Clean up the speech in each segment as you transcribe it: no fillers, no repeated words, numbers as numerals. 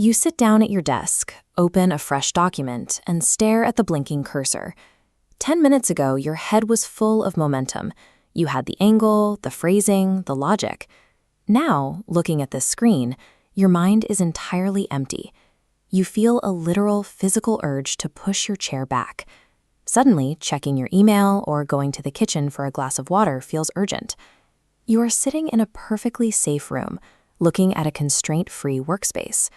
You sit down at your desk, open a fresh document, and stare at the blinking cursor. 10 minutes ago, your head was full of momentum. You had the angle, the phrasing, the logic. Now, looking at this screen, your mind is entirely empty. You feel a literal physical urge to push your chair back. Suddenly, checking your email or going to the kitchen for a glass of water feels urgent. You are sitting in a perfectly safe room, looking at a constraint-free workspace.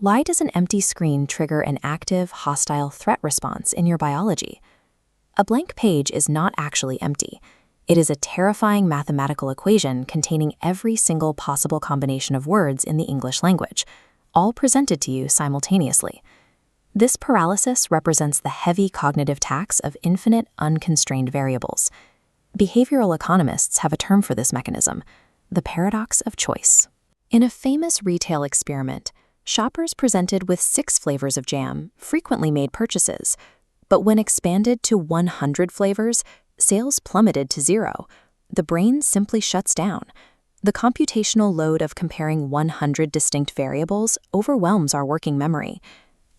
Why does an empty screen trigger an active, hostile threat response in your biology? A blank page is not actually empty. It is a terrifying mathematical equation containing every single possible combination of words in the English language, all presented to you simultaneously. This paralysis represents the heavy cognitive tax of infinite, unconstrained variables. Behavioral economists have a term for this mechanism: the paradox of choice. In a famous retail experiment, shoppers presented with 6 flavors of jam frequently made purchases, but when expanded to 100 flavors, sales plummeted to 0. The brain simply shuts down. The computational load of comparing 100 distinct variables overwhelms our working memory.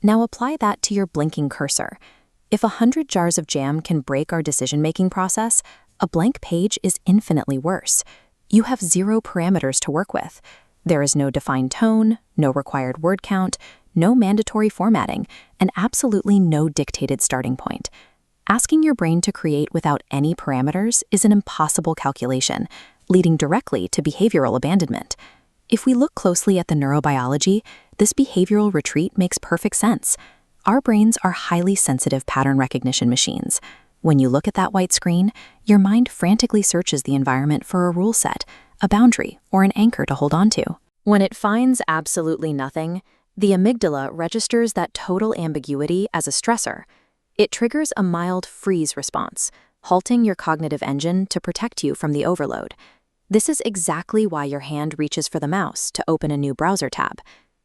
Now apply that to your blinking cursor. If 100 jars of jam can break our decision-making process, a blank page is infinitely worse. You have 0 parameters to work with. There is no defined tone, no required word count, no mandatory formatting, and absolutely no dictated starting point. Asking your brain to create without any parameters is an impossible calculation, leading directly to behavioral abandonment. If we look closely at the neurobiology, this behavioral retreat makes perfect sense. Our brains are highly sensitive pattern recognition machines. When you look at that white screen, your mind frantically searches the environment for a rule set, a boundary, or an anchor to hold on to. When it finds absolutely nothing, the amygdala registers that total ambiguity as a stressor. It triggers a mild freeze response, halting your cognitive engine to protect you from the overload. This is exactly why your hand reaches for the mouse to open a new browser tab.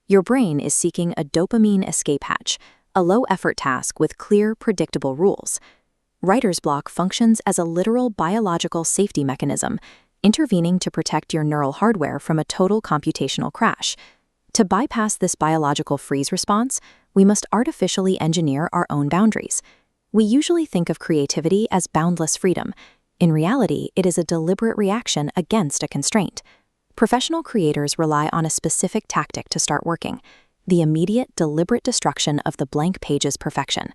Your brain is seeking a dopamine escape hatch, a low-effort task with clear, predictable rules. Writer's block functions as a literal biological safety mechanism, intervening to protect your neural hardware from a total computational crash. To bypass this biological freeze response, we must artificially engineer our own boundaries. We usually think of creativity as boundless freedom. In reality, it is a deliberate reaction against a constraint. Professional creators rely on a specific tactic to start working: the immediate, deliberate destruction of the blank page's perfection.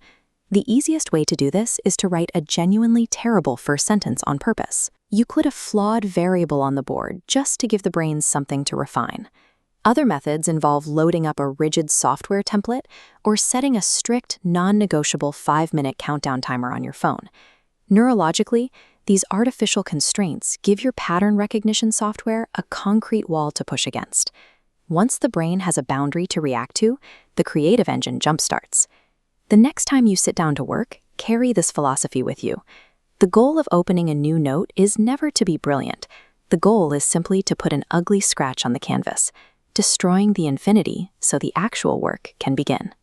The easiest way to do this is to write a genuinely terrible first sentence on purpose. You put a flawed variable on the board just to give the brain something to refine. Other methods involve loading up a rigid software template or setting a strict, non-negotiable 5-minute countdown timer on your phone. Neurologically, these artificial constraints give your pattern recognition software a concrete wall to push against. Once the brain has a boundary to react to, the creative engine jumpstarts. The next time you sit down to work, carry this philosophy with you. The goal of opening a new note is never to be brilliant. The goal is simply to put an ugly scratch on the canvas, destroying the infinity so the actual work can begin.